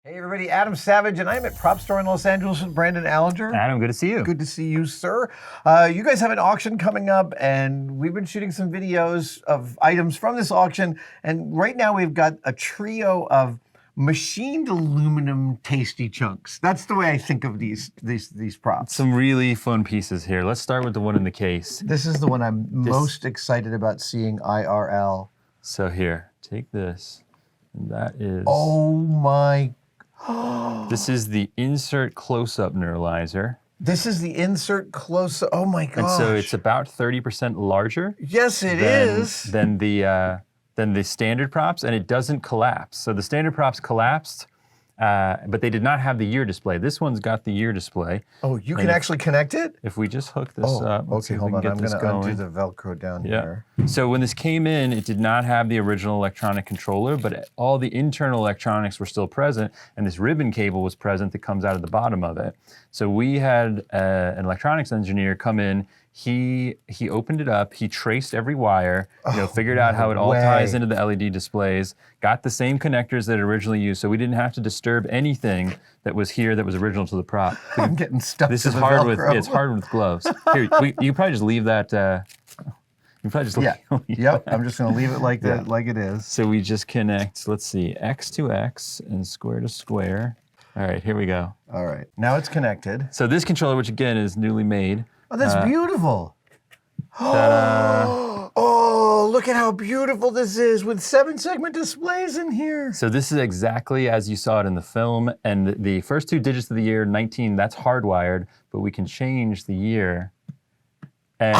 Hey everybody, Adam Savage, and I'm at Prop Store in Los Angeles with Brandon Allinger. Adam, good to see you. Good to see you, sir. You guys have an auction coming up, and we've been shooting some videos of items from this auction, and right now we've got a trio of machined aluminum tasty chunks. That's the way I think of these props. Some really fun pieces here. Let's start with the one in the case. This is the one I'm most excited about seeing IRL. So here, take this. And that is... Oh my... This is the insert close-up Neuralyzer. This is the insert close-up. Oh my gosh. And so it's about 30% larger. Yes, it is. Than the standard props, and it doesn't collapse. So the standard props collapsed, but they did not have the year display. This one's got the year display. Oh, you can actually connect it? If we just hook this up, okay, hold on. I'm going to undo the Velcro down here. So when this came in, it did not have the original electronic controller, but all the internal electronics were still present, and this ribbon cable was present that comes out of the bottom of it. So we had an electronics engineer come in. He opened it up, he traced every wire, figured out how it all ties into the LED displays, got the same connectors that it originally used, so we didn't have to disturb anything that was here that was original to the prop. I'm getting stuck. This is hard with it's hard with gloves. Here, you probably just leave that. You probably just Yep. I'm just going to leave it like that, like it is. So we just connect. Let's see, X to X and square to square. All right, here we go. All right, now it's connected. So this controller, which again is newly made. Oh, that's beautiful. Oh, look at how beautiful this is with 7-segment displays in here. So this is exactly as you saw it in the film, and the first two digits of the year, 19, that's hardwired, but we can change the year. And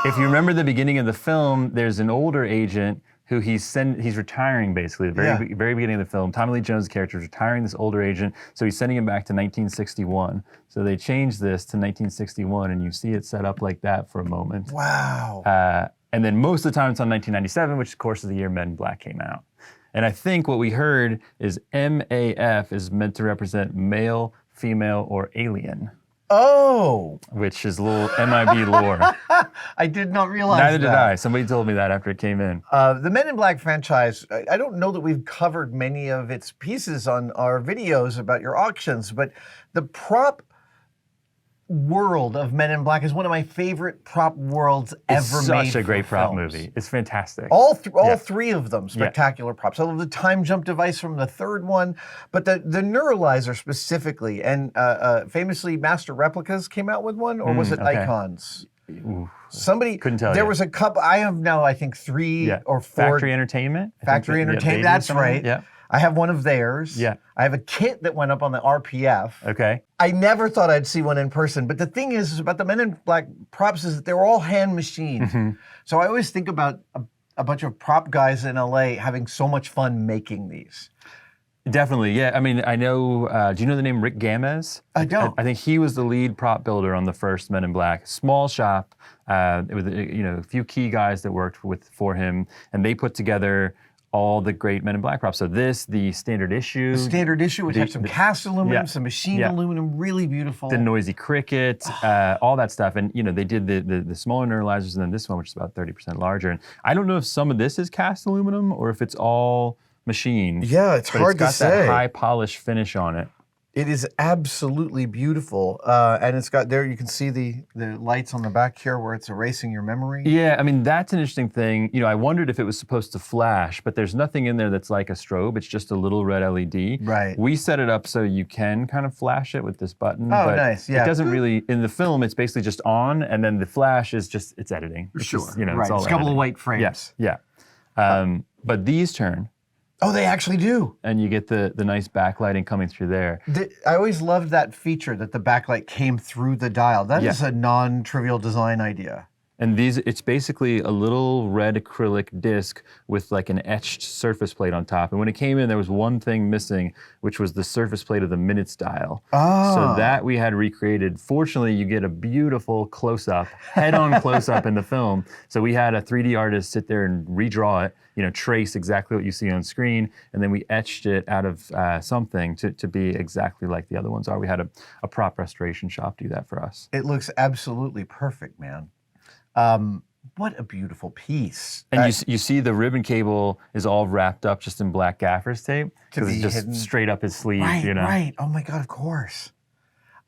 if you remember the beginning of the film, there's an older agent who he's retiring basically, the very beginning of the film. Tommy Lee Jones' character is retiring this older agent, so he's sending him back to 1961. So they changed this to 1961, and you see it set up like that for a moment. Wow. And then most of the time it's on 1997, which of course is the year Men in Black came out. And I think what we heard is MAF is meant to represent male, female, or alien. Oh! Which is a little MIB lore. I did not realize Neither did I. Somebody told me that after it came in. The Men in Black franchise, I don't know that we've covered many of its pieces on our videos about your auctions, but the prop world of Men in Black is one of my favorite prop worlds ever made. It's such a great prop movie. It's fantastic. All three of them, spectacular props. I love the time jump device from the third one, but the Neuralyzer specifically, and famously Master Replicas came out with one, or was it Icons? Ooh, somebody couldn't tell. There was a couple. I have now, I think, 3 or 4. Factory Entertainment. Factory Entertainment. That's right. Yeah. I have one of theirs. Yeah. I have a kit that went up on the RPF. Okay. I never thought I'd see one in person, but the thing is about the Men in Black props is that they were all hand machined. So I always think about a bunch of prop guys in LA having so much fun making these. Definitely, yeah. I mean, I know, do you know the name Rick Gamez? I don't. I think he was the lead prop builder on the first Men in Black. Small shop, with a few key guys that worked for him, and they put together all the great Men in Black props. So the standard issue. The standard issue, which had some cast aluminum, some machined aluminum, really beautiful. The Noisy Cricket, all that stuff. And they did the smaller Neuralyzers, and then this one, which is about 30% larger. And I don't know if some of this is cast aluminum or if it's all machined. Yeah, it's hard to say. It's got that high polish finish on it. It is absolutely beautiful, and it's got there. You can see the lights on the back here where it's erasing your memory. Yeah, I mean that's an interesting thing. I wondered if it was supposed to flash, but there's nothing in there that's like a strobe. It's just a little red LED. Right. We set it up so you can kind of flash it with this button. Oh, but nice. Yeah. It doesn't really in the film. It's basically just on, and then the flash is just it's editing. It's sure. Just, right. It's all a couple of white frames. Yes. Yeah. But these turn. Oh, they actually do. And you get the nice backlighting coming through there. I always loved that feature that the backlight came through the dial. That is a non-trivial design idea. And it's basically a little red acrylic disc with like an etched surface plate on top. And when it came in, there was one thing missing, which was the surface plate of the minutes dial. Oh. So that we had recreated. Fortunately, you get a beautiful close-up, head-on close-up in the film. So we had a 3D artist sit there and redraw it, trace exactly what you see on screen, and then we etched it out of something to be exactly like the other ones are. We had a prop restoration shop do that for us. It looks absolutely perfect, man. What a beautiful piece. And you see the ribbon cable is all wrapped up just in black gaffer's tape because it's just hidden. straight up his sleeve, Right, you know? right. Oh my God, of course.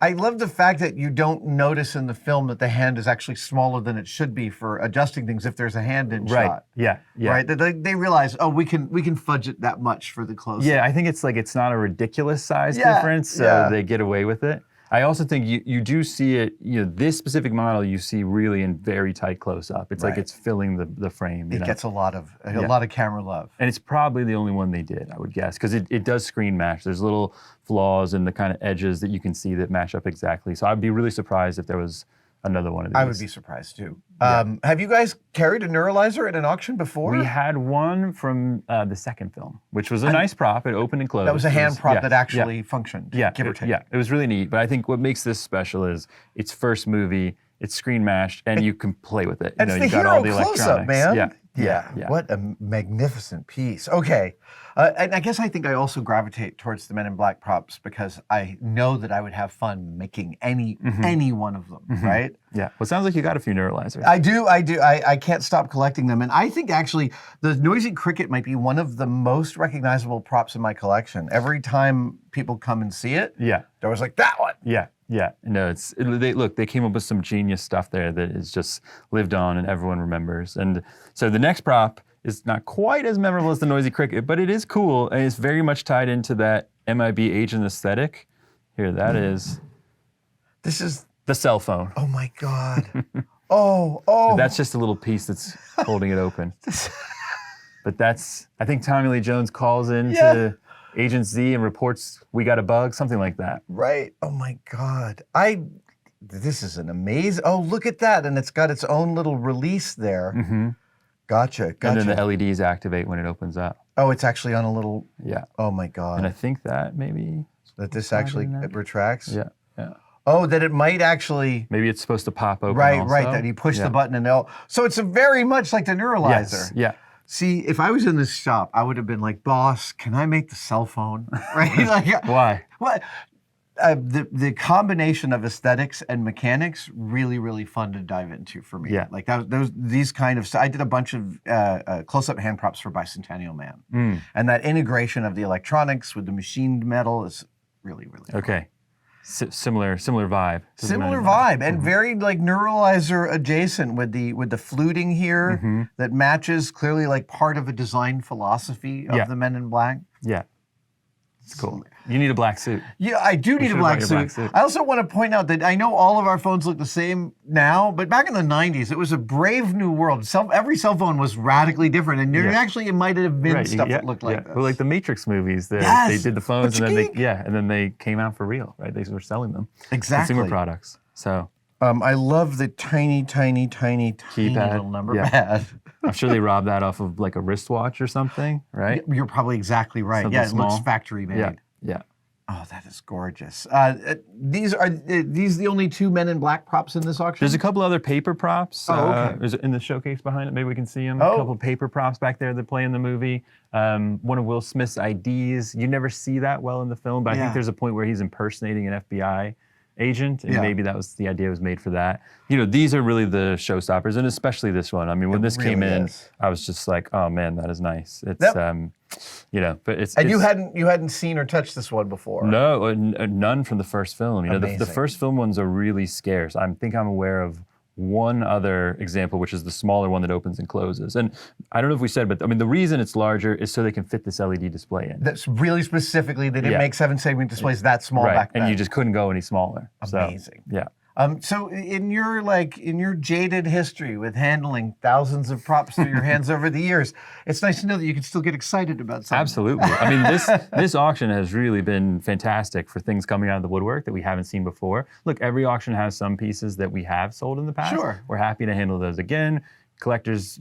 I love the fact that you don't notice in the film that the hand is actually smaller than it should be for adjusting things if there's a hand in Right. shot. Yeah. Yeah. Right. They realize, oh, we can fudge it that much for the close. Yeah, I think it's like it's not a ridiculous size Yeah, difference, so yeah. they get away with it. I also think you do see it, this specific model you see really in very tight close up. It's like Right. it's filling the frame. It gets a lot of camera love. And it's probably the only one they did, I would guess, because it does screen match. There's little flaws in the kind of edges that you can see that match up exactly. So I'd be really surprised if there was another one of these. I would be surprised too. Have you guys carried a Neuralyzer at an auction before? We had one from the second film, which was a nice prop. It opened and closed. That was a hand prop that yeah. actually functioned, give or take. Yeah, it was really neat. But I think what makes this special is its first movie, it's screen matched, and you can play with it. It's the you got hero all the close-up, man. Yeah. What a magnificent piece. Okay. And I guess I think I also gravitate towards the Men in Black props because I know that I would have fun making any one of them, right? Yeah. Well, it sounds like you got a few Neuralizers. I do. I can't stop collecting them. And I think actually the Noisy Cricket might be one of the most recognizable props in my collection. Every time people come and see it, Yeah. they're always like, that one. Yeah. No, they came up with some genius stuff there that is just lived on and everyone remembers. And so the next prop is not quite as memorable as the Noisy Cricket, but it is cool and it's very much tied into that MIB agent aesthetic. Here, that is This is, the cell phone. oh my God. oh. That's just a little piece that's holding it open. But I think Tommy Lee Jones calls in to Agent Z and reports we got a bug, something like that. Right. Oh my God. This is an amazing, oh, look at that. And it's got its own little release there. Mm-hmm. Gotcha. And then the LEDs activate when it opens up. Oh, it's actually on a little, Yeah. oh my God. And I think that maybe. That this actually it retracts? Yeah. Oh, that it might actually. Maybe it's supposed to pop open. Right, also. right. That you push the button and so it's very much like the Neuralyzer. Yes. Yeah. See, if I was in this shop, I would have been like, boss, can I make the cell phone? Right? Like, Why? what? The combination of aesthetics and mechanics really, really fun to dive into for me. Yeah. Like these kind of. I did a bunch of close-up hand props for Bicentennial Man, and that integration of the electronics with the machined metal is really, really fun. Okay. Similar vibe. Similar vibe, and very like Neuralyzer adjacent with the fluting here that matches clearly like part of a design philosophy of the Men in Black. Yeah. It's cool. You need a black suit. Yeah, I do need a black suit. I also want to point out that I know all of our phones look the same now, but back in the 90s, it was a brave new world. Every cell phone was radically different, and actually it might have been stuff that looked like this. Well, like the Matrix movies, they did the phones, and then they came out for real, right? They were selling them. Exactly. Consumer products. So. I love the tiny keypad. Little number pad. I'm sure they robbed that off of like a wristwatch or something, right? You're probably exactly right. Something It small. looks factory made. Yeah. Oh, that is gorgeous. These the only two Men in Black props in this auction? There's a couple other paper props. Okay. There's in the showcase behind it. Maybe we can see them. A couple of paper props back there that play in the movie. One of Will Smith's IDs. You never see that well in the film, but I think there's a point where he's impersonating an FBI agent, and maybe that was the idea was made for that. These are really the showstoppers, and especially this one. I mean, when this came in, I was just like, oh man, that is nice. It's but it's and you hadn't seen or touched this one before. No, none from the first film. The first film ones are really scarce. I think I'm aware of one other example, which is the smaller one that opens and closes. And I don't know if we said, but I mean, the reason it's larger is so they can fit this LED display in. That's really specifically, they didn't make 7-segment displays that small back then. And you just couldn't go any smaller. Amazing. So, yeah. So in your jaded history with handling thousands of props through your hands over the years, it's nice to know that you can still get excited about something. Absolutely. I mean, this auction has really been fantastic for things coming out of the woodwork that we haven't seen before. Look, every auction has some pieces that we have sold in the past. Sure. We're happy to handle those again. Collectors,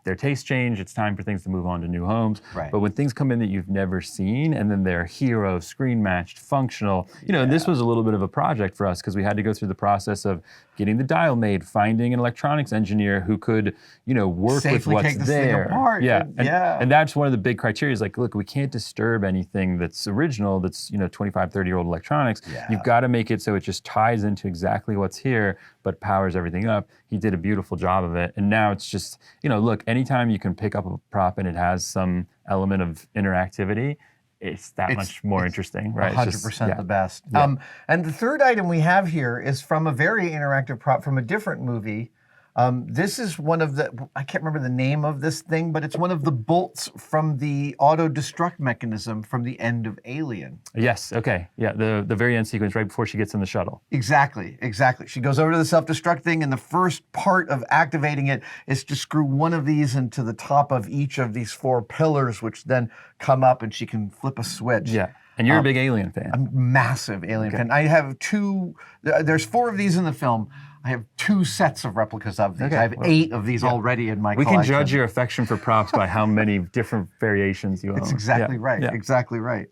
their tastes change. It's time for things to move on to new homes. Right. But when things come in that you've never seen, and then they're hero, screen matched, functional, and this was a little bit of a project for us because we had to go through the process of getting the dial made, finding an electronics engineer who could, work Safely with what's take this thing there. apart. And that's one of the big criteria is like, look, we can't disturb anything that's original, that's, 25, 30-year-old electronics. Yeah. You've got to make it so it just ties into exactly what's here, but powers everything up. He did a beautiful job of it. And now it's just, look, anytime you can pick up a prop and it has some element of interactivity, it's much more interesting, right? 100% the best. Yeah. And the third item we have here is from a very interactive prop from a different movie. This is one of I can't remember the name of this thing, but it's one of the bolts from the auto-destruct mechanism from the end of Alien. Yes, okay. Yeah, the very end sequence right before she gets in the shuttle. Exactly. She goes over to the self-destruct thing, and the first part of activating it is to screw one of these into the top of each of these 4 pillars, which then come up and she can flip a switch. Yeah. And you're a big Alien fan. I'm a massive Alien fan. I have 2, there's 4 of these in the film. I have 2 sets of replicas of these. I have 8 of these already in my collection. We can judge your affection for props by how many different variations you own. It's exactly right. Yeah. Exactly right.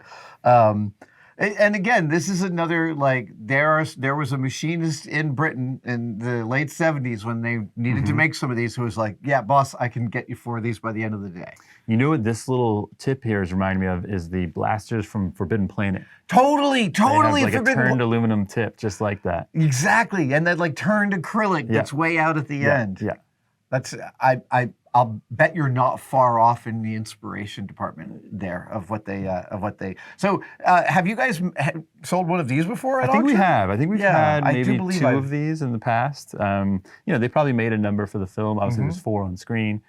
And again, this is another, there was a machinist in Britain in the late 70s when they needed to make some of these who was like, yeah, boss, I can get you 4 of these by the end of the day. You know what this little tip here is reminding me of is the blasters from Forbidden Planet. Totally. They have like a turned aluminum tip, just like that. Exactly, and that turned acrylic that's way out at the end. Yeah. That's I'll bet you're not far off in the inspiration department there of what they. So have you guys sold one of these before at auction? We have. I think we've had maybe 2 of these in the past. They probably made a number for the film. Obviously, there's 4 on screen.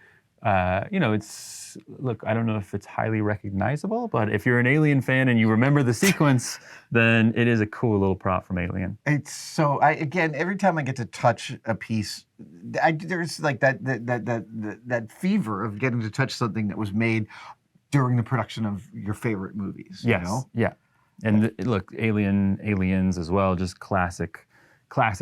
Look, I don't know if it's highly recognizable, but if you're an Alien fan and you remember the sequence, then it is a cool little prop from Alien. It's so, again, every time I get to touch a piece, there's like that fever of getting to touch something that was made during the production of your favorite movies. Yes, yeah. And look, Aliens as well, just classic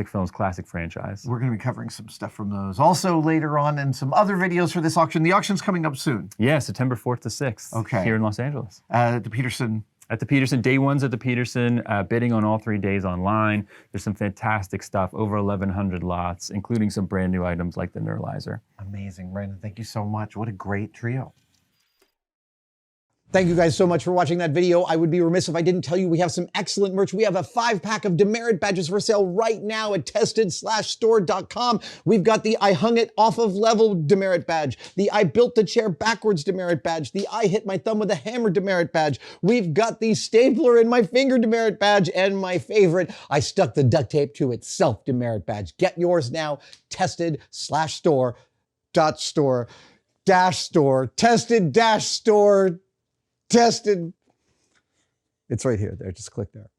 films, classic franchise. We're going to be covering some stuff from those also later on and some other videos for this auction. The auction's coming up soon. Yeah, September 4th to 6th here in Los Angeles. At the Peterson. At the Peterson. Day 1's at the Peterson, bidding on all 3 days online. There's some fantastic stuff, over 1,100 lots, including some brand new items like the Neuralyzer. Amazing, Brandon. Thank you so much. What a great trio. Thank you guys so much for watching that video. I would be remiss if I didn't tell you we have some excellent merch. We have a 5-pack of demerit badges for sale right now at tested/store.com. We've got the I hung it off of level demerit badge, the I built the chair backwards demerit badge, the I hit my thumb with a hammer demerit badge. We've got the stapler in my finger demerit badge, and my favorite, I stuck the duct tape to itself demerit badge. Get yours now, tested/store.store. Tested-store. Tested. It's right here. There. Just click there.